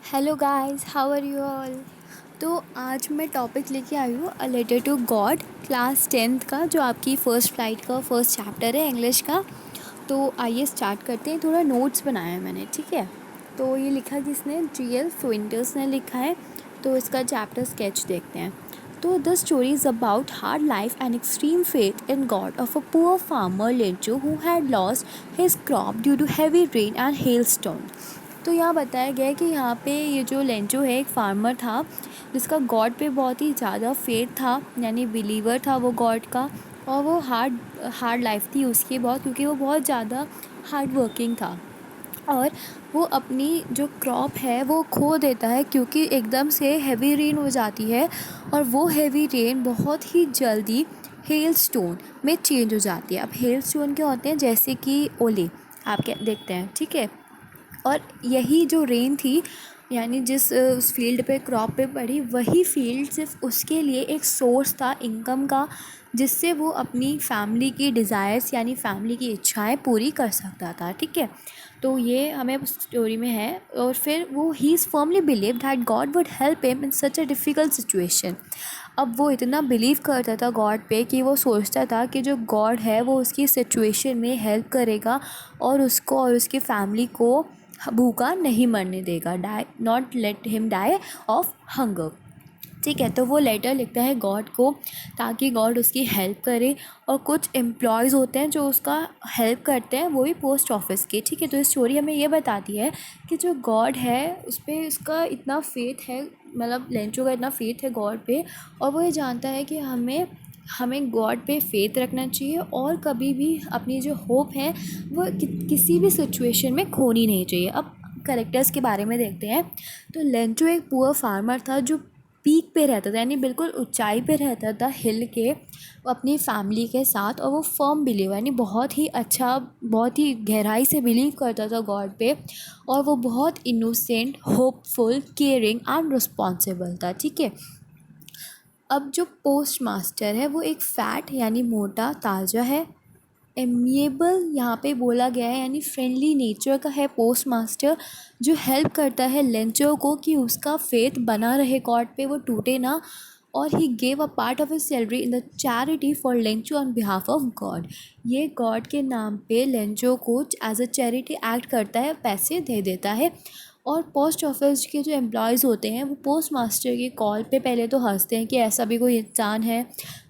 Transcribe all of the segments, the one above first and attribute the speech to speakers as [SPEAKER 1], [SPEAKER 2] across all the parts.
[SPEAKER 1] Hello guys, how are you all. तो आज मैं टॉपिक लेके आई हूँ a letter to God, class 10th का, जो आपकी फ़र्स्ट फ्लाइट का फर्स्ट चैप्टर है इंग्लिश का। तो आइए स्टार्ट करते हैं। थोड़ा नोट्स बनाया है मैंने, ठीक है। तो ये लिखा किसने, जी.एल. फ्विंटर्स ने लिखा है। तो इसका चैप्टर स्केच देखते हैं। तो the story is about hard life and extreme faith in God of a poor farmer Lencho who had lost his crop due to heavy rain and hailstone. तो यहाँ बताया गया है कि यहाँ पे ये जो लेंचो है एक फार्मर था जिसका गॉड पे बहुत ही ज़्यादा फेथ था, यानी बिलीवर था वो गॉड का। और वो हार्ड हार्ड लाइफ थी उसकी बहुत, क्योंकि वो बहुत ज़्यादा हार्ड वर्किंग था। और वो अपनी जो क्रॉप है वो खो देता है क्योंकि एकदम से हैवी रेन हो जाती है। और वो हैवी रेन बहुत ही जल्दी हेल स्टोन में चेंज हो जाती है। अब हेल स्टोन क्या होते हैं, जैसे कि ओले आप क्या देखते हैं, ठीक है। और यही जो रेन थी, यानी जिस उस फील्ड पे क्रॉप पे पड़ी, वही फील्ड सिर्फ उसके लिए एक सोर्स था इनकम का, जिससे वो अपनी फैमिली की डिज़ायर्स यानी फैमिली की इच्छाएं पूरी कर सकता था, ठीक है। तो ये हमें उस स्टोरी में है। और फिर वो he is firmly believe that God would help him in such a difficult situation. अब वो इतना बिलीव करता था गॉड पे कि वो सोचता था कि जो गॉड है वो उसकी सिचुएशन में हेल्प करेगा और उसको और उसकी फैमिली को भूखा नहीं मरने देगा, die not let him die of hunger, ठीक है। तो वो लेटर लिखता है गॉड को ताकि गॉड उसकी हेल्प करे। और कुछ एम्प्लॉयज़ होते हैं जो उसका हेल्प करते हैं, वो भी पोस्ट ऑफिस के, ठीक है। तो इस स्टोरी हमें ये बताती है कि जो गॉड है उस पर उसका इतना फेथ है, मतलब लेंचो का इतना फेथ है गॉड पे। और वो ये जानता है कि हमें हमें गॉड पे फेथ रखना चाहिए और कभी भी अपनी जो होप है वो किसी भी सिचुएशन में खोनी नहीं चाहिए। अब करेक्टर्स के बारे में देखते हैं। तो लेंचो एक पुअर फार्मर था जो पीक पे रहता था, यानी बिल्कुल ऊंचाई पे रहता था हिल के, अपनी फैमिली के साथ। और वो फर्म बिलीव, यानी बहुत ही अच्छा, बहुत ही गहराई से बिलीव करता था गॉड पे। और वो बहुत innocent, hopeful, caring and responsible था, ठीक है। अब जो पोस्ट मास्टर है वो एक फ़ैट यानी मोटा ताज़ा है। एमिएबल यहाँ पे बोला गया है, यानी फ्रेंडली नेचर का है पोस्ट मास्टर, जो हेल्प करता है लेंचो को कि उसका फेथ बना रहे गॉड पे, वो टूटे ना। और he gave a part of his salary in the charity for Lencho on behalf of God. ये गॉड के नाम पे लेंचो को एज अ चैरिटी एक्ट करता है, पैसे दे देता है। और पोस्ट ऑफिस के जो एम्प्लॉयज़ होते हैं वो पोस्ट मास्टर की कॉल पे पहले तो हंसते हैं कि ऐसा भी कोई इंसान है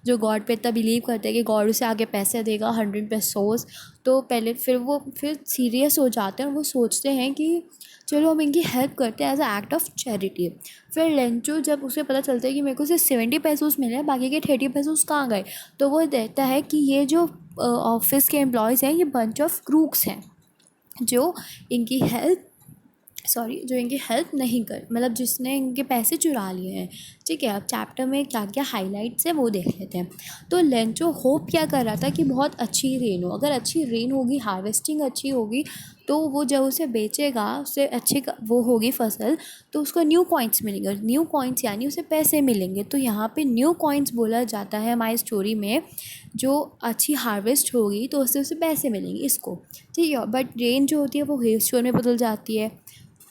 [SPEAKER 1] जो गॉड पे इतना बिलीव करता है कि गॉड उसे आगे पैसे देगा, 100 पेसोस। तो पहले फिर सीरियस हो जाते हैं और वो सोचते हैं कि चलो हम इनकी हेल्प करते हैं as a act of charity. फिर लेंचो जब उसे पता चलता है कि मेरे को सिर्फ 70 पेसोस मिले हैं, बाकी के 30 पेसोस कहाँ गए, तो वो कहता है कि ये जो ऑफिस के एम्प्लॉयज़ हैं ये बंच ऑफ क्रूक्स हैं, जो इनकी हेल्प जो इनकी हेल्प नहीं कर, मतलब जिसने इनके पैसे चुरा लिए हैं, ठीक है। अब चैप्टर में क्या क्या हाइलाइट्स है वो देख लेते हैं। तो लेंचो होप क्या कर रहा था कि बहुत अच्छी रेन हो, अगर अच्छी रेन होगी, हार्वेस्टिंग अच्छी होगी, तो वो जब उसे बेचेगा, उससे अच्छी वो होगी फसल, तो उसको न्यू कॉइन्स मिलेंगे। न्यू कॉइन्स यानी उसे पैसे मिलेंगे। तो यहाँ पे न्यू कॉइन्स बोला जाता है हमारी स्टोरी में, जो अच्छी हार्वेस्ट होगी तो उससे उसे पैसे मिलेंगे इसको, ठीक है। बट रेन जो होती है वो हेल स्टोन में बदल जाती है,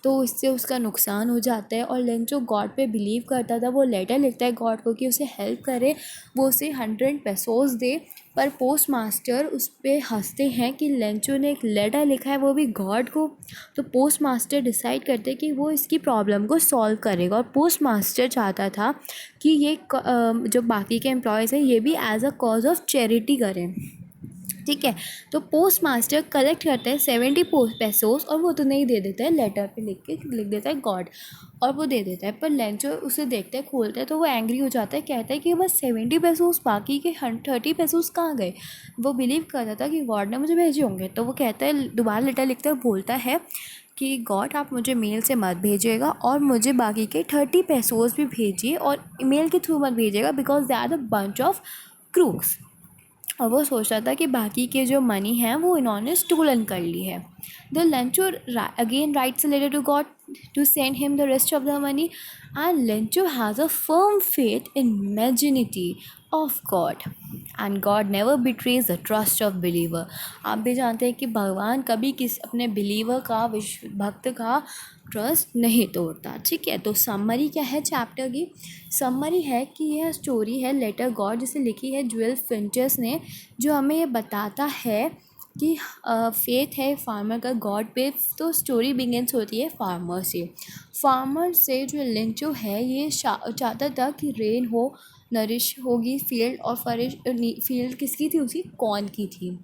[SPEAKER 1] तो इससे उसका नुकसान हो जाता है। और लेंचो गॉड पे बिलीव करता था, वो लेटर लिखता है गॉड को कि उसे हेल्प करे, वो उसे 100 पेसोस दे। पर पोस्ट मास्टर उस पर हंसते हैं कि लेंचो ने एक लेटर लिखा है, वो भी गॉड को। तो पोस्ट मास्टर डिसाइड करते कि वो इसकी प्रॉब्लम को सॉल्व करेगा। और पोस्ट मास्टर चाहता था कि ये जो बाकी के एम्प्लॉयज़ हैं ये भी as a cause of charity करें, ठीक है। तो पोस्ट मास्टर कलेक्ट करता है 70 पेसोस और वो तो नहीं दे देता है, लेटर पे लिख देता है गॉड, और वो दे देता है। पर लेंचो उसे देखता है, खोलता है, तो वो एंग्री हो जाता है, कहता है कि बस 70 पेसोस, बाकी के 30 पेसोस कहाँ गए। वो बिलीव करता था कि गॉड ने मुझे भेजे होंगे। तो वो कहता है, दोबारा लेटर लिखता है और बोलता है कि गॉड आप मुझे मेल से मत भेजिएगा और मुझे बाकी के 30 पेसोस भी भेजिए, और ईमेल के थ्रू मत भेजिएगा because they are the bunch of crooks. और वो सोच रहा था कि बाकी के जो मनी हैं वो इन्होंने स्टोलन कर ली है। The Lencho again writes a letter to God, to send him the rest of the money, and Lencho has a firm faith in magnanimity of God, and God never betrays the trust of believer. आप भी जानते हैं कि भगवान कभी किस अपने believer का भक्त का ट्रस्ट नहीं तोड़ता। ठीक है, तो समरी क्या है चैप्टर की? समरी है कि यह स्टोरी है लेटर गॉड, जिसे लिखी है ज्वेल फिंचर्स ने, जो हमें ये बताता है कि फेथ है फार्मर का गॉड पे। तो स्टोरी बिगिंस होती है फार्मर से। फार्मर से जो लेंचो है ये चाहता था कि रेन हो, नरिश होगी फील्ड, और फील्ड किसकी थी? उसकी कॉर्न की थी।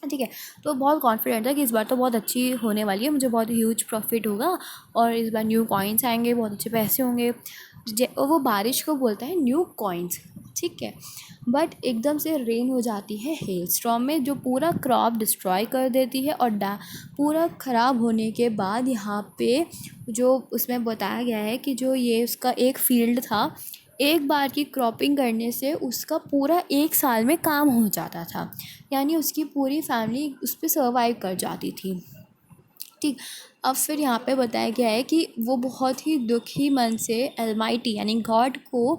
[SPEAKER 1] ठीक है, तो बहुत कॉन्फिडेंट था कि इस बार तो बहुत अच्छी होने वाली है, मुझे बहुत ह्यूज प्रॉफिट होगा और इस बार न्यू कॉइन्स आएंगे, बहुत अच्छे पैसे होंगे। और वो बारिश को बोलता है न्यू कॉइन्स। ठीक है, बट एकदम से रेन हो जाती है हेल स्टॉर्म में, जो पूरा क्रॉप डिस्ट्रॉय कर देती है। और पूरा ख़राब होने के बाद यहाँ पे जो उसमें बताया गया है कि जो ये उसका एक फील्ड था, एक बार की क्रॉपिंग करने से उसका पूरा एक साल में काम हो जाता था, यानी उसकी पूरी फैमिली उस पर सर्वाइव कर जाती थी। ठीक, अब फिर यहाँ पे बताया गया है कि वो बहुत ही दुखी मन से अलमाइटी यानी गॉड को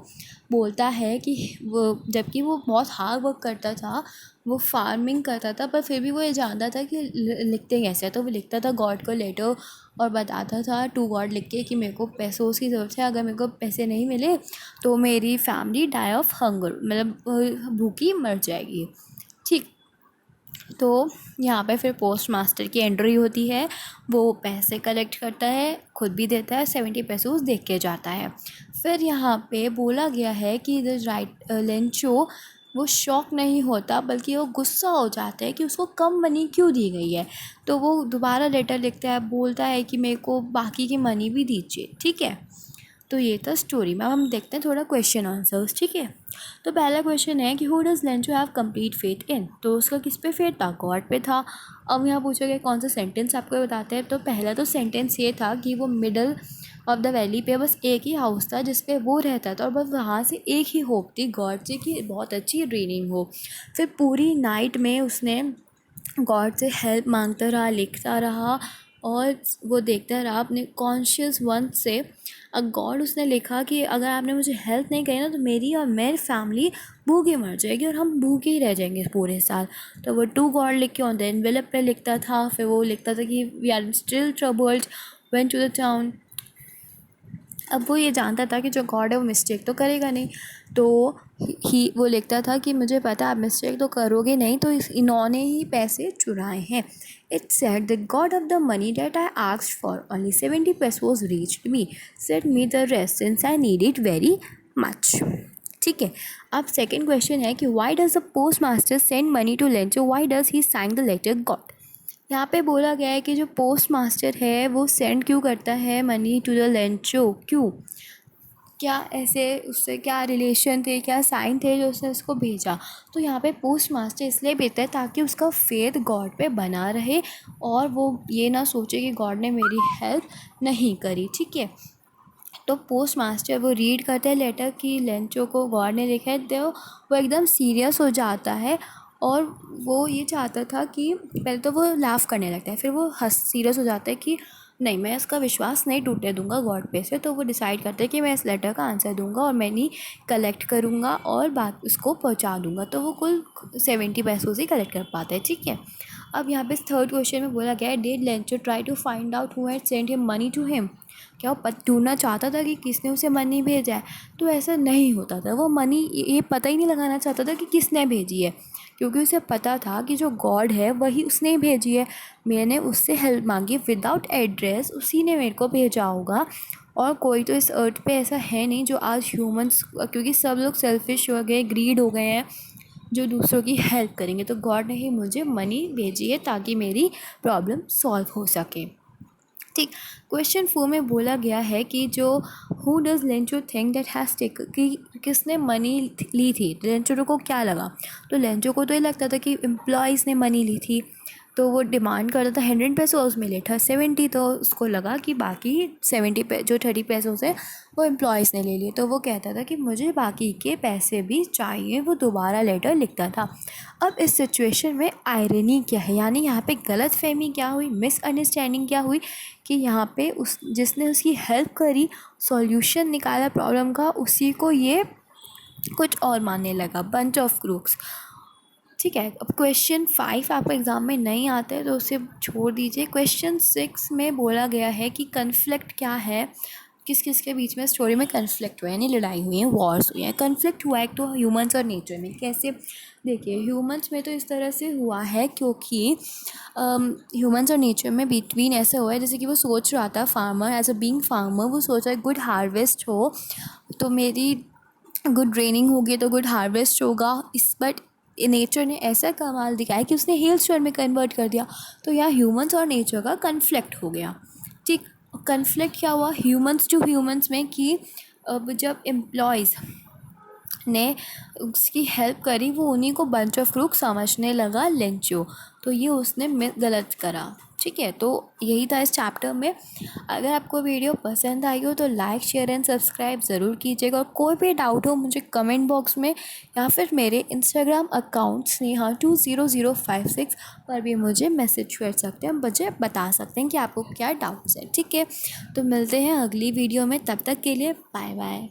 [SPEAKER 1] बोलता है कि वो, जबकि वो बहुत हार्ड वर्क करता था, वो फार्मिंग करता था, पर फिर भी वो ये जानता था कि लिखते कैसे। तो वो लिखता था गॉड को लेटर और बताता था टू गॉड लिख के कि मेरे को पैसों की ज़रूरत है, अगर मेरे को पैसे नहीं मिले तो मेरी फैमिली डाई ऑफ हंगर, मतलब भूखी मर जाएगी। ठीक, तो यहाँ पे फिर पोस्ट मास्टर की एंट्री होती है, वो पैसे कलेक्ट करता है, खुद भी देता है, 70 पैसे दे के जाता है। फिर यहाँ पे बोला गया है कि द राइट लेंचो वो शॉक नहीं होता, बल्कि वो गुस्सा हो जाता है कि उसको कम मनी क्यों दी गई है। तो वो दोबारा लेटर लिखता है, बोलता है कि मेरे को बाकी की मनी भी दीजिए। ठीक है, तो ये था स्टोरी में। अब हम देखते हैं थोड़ा क्वेश्चन आंसर्स। ठीक है, तो पहला क्वेश्चन है कि who does Lencho have complete faith in? तो उसका किस पे फेथ था? गॉड पे था। अब यहाँ पूछा गया कौन सा सेंटेंस आपको बताते हैं। तो पहला तो सेंटेंस ये था कि वो मिडल ऑफ द वैली पे बस एक ही हाउस था जिस पे वो रहता था, और बस वहाँ से एक ही होप थी गॉड से कि बहुत अच्छी रेनिंग हो। फिर पूरी नाइट में उसने गॉड से हेल्प मांगता रहा, लिखता रहा, और वो देखता रहा अपने कॉन्शियस वन से। गॉड उसने लिखा कि अगर आपने मुझे हेल्प नहीं करी ना तो मेरी और मेरी फैमिली भूखे मर जाएगी और हम भूखे ही रह जाएंगे पूरे साल। तो वो टू गॉड लिख के ऑन द एनवेलप पे लिखता था। फिर वो लिखता था कि we are still troubled, went to the town. अब वो ये जानता था कि जो गॉड है वो मिस्टेक तो करेगा नहीं, तो वो लिखता था कि मुझे पता आप मिस्टेक तो करोगे नहीं, तो इन्होंने ही पैसे चुराए हैं। It said the God of the money that I asked for only 70 pesos reached me, said me the rest since I need it very much. ठीक है, अब सेकेंड क्वेश्चन है कि why does the post master send money to Lencho, why does he sign the letter God? यहाँ पे बोला गया है कि जो पोस्ट मास्टर है वो सेंड क्यों करता है मनी टू द लेंचो, क्यों, क्या ऐसे उससे क्या रिलेशन थे, क्या साइन थे जो उसने उसको भेजा। तो यहाँ पे पोस्ट मास्टर इसलिए भेजता है ताकि उसका फेथ गॉड पे बना रहे और वो ये ना सोचे कि गॉड ने मेरी हेल्प नहीं करी। ठीक है, तो पोस्ट मास्टर वो रीड करते हैं लेटर कि लेंचो को गॉड ने लिखा है, तो वो एकदम सीरियस हो जाता है और वो ये चाहता था कि पहले तो वो लाफ करने लगता है, फिर वो सीरियस हो जाता है कि नहीं, मैं इसका विश्वास नहीं टूटने दूंगा गॉड पे से। तो वो डिसाइड करते हैं कि मैं इस लेटर का आंसर दूंगा और मनी कलेक्ट करूंगा और बात उसको पहुंचा दूंगा। तो वो कुल 70 पैसों से कलेक्ट कर पाते हैं। ठीक है, अब यहाँ पे थर्ड क्वेश्चन में बोला गया है did Lencho try to find out who had send him money to him? क्या वो ढूंढना चाहता था कि किसने उसे मनी भेजा है? तो ऐसा नहीं होता था, वो मनी ये पता ही नहीं लगाना चाहता था कि किसने भेजी है, क्योंकि उसे पता था कि जो गॉड है वही उसने ही भेजी है। मैंने उससे हेल्प मांगी विदाउट एड्रेस, उसी ने मेरे को भेजा होगा। और कोई तो इस अर्थ पे ऐसा है नहीं जो आज ह्यूमंस, क्योंकि सब लोग सेल्फिश हो गए, ग्रीड हो गए हैं, जो दूसरों की हेल्प करेंगे। तो गॉड ने ही मुझे मनी भेजी है ताकि मेरी प्रॉब्लम सॉल्व हो सके। ठीक, क्वेश्चन 4 में बोला गया है कि जो who does Lencho think that has take, कि किसने मनी ली थी। लेंचो को क्या लगा? तो लेंचो को तो ये लगता था कि एम्प्लॉयज़ ने मनी ली थी, तो वो डिमांड कर रहा था 100 पैसों, उसमें ले था 70। तो उसको लगा कि बाकी 70 जो 30 पैसों से वो एम्प्लॉयज़ ने ले लिए। तो वो कहता था कि मुझे बाकी के पैसे भी चाहिए, वो दोबारा लेटर लिखता था। अब इस सिचुएशन में आयरनी क्या है, यानी यहाँ पे गलतफहमी क्या हुई, मिसअंडरस्टैंडिंग क्या हुई कि यहाँ पे उस जिसने उसकी हेल्प करी, सॉल्यूशन निकाला प्रॉब्लम का, उसी को ये कुछ और मानने लगा, बंच ऑफ क्रूक्स। ठीक है। अब क्वेश्चन 5 आपको एग्ज़ाम में नहीं आता है तो उसे छोड़ दीजिए। क्वेश्चन 6 में बोला गया है कि कन्फ्लिक्ट क्या है, किस किस के बीच में स्टोरी में कन्फ्लिक्ट हुए, यानी लड़ाई हुई है, वॉर्स हुई हैं। कन्फ्लिक्ट हुआ है तो ह्यूमंस और नेचर में। कैसे? देखिए, ह्यूमंस में तो इस तरह से हुआ है क्योंकि ह्यूमंस और नेचर में बिटवीन ऐसा हुआ है जैसे कि वो सोच रहा था, farmer as a being farmer वो सोच रहा है गुड हार्वेस्ट हो तो मेरी गुड रेनिंग होगी तो गुड हार्वेस्ट होगा। इस बट नेचर ने ऐसा कमाल दिखाया कि उसने हेल स्टोर्म में कन्वर्ट कर दिया। तो यहाँ ह्यूमंस और नेचर का कन्फ्लिक्ट हो गया। ठीक। कन्फ्लिक्ट क्या हुआ ह्यूमंस टू ह्यूमंस में कि अब जब एम्प्लॉयज़ ने उसकी हेल्प करी वो उन्हीं को बंच ऑफ क्रूक समझने लगा, लेंचो। तो ये उसने गलत करा। ठीक है। तो यही था इस चैप्टर में। अगर आपको वीडियो पसंद आई हो तो लाइक शेयर एंड सब्सक्राइब ज़रूर कीजिएगा। और कोई भी डाउट हो मुझे कमेंट बॉक्स में या फिर मेरे इंस्टाग्राम अकाउंट स्नेहा20056 पर भी मुझे मैसेज कर सकते हैं, मुझे बता सकते हैं कि आपको क्या डाउट्स है। ठीक है। तो मिलते हैं अगली वीडियो में, तब तक के लिए बाय बाय।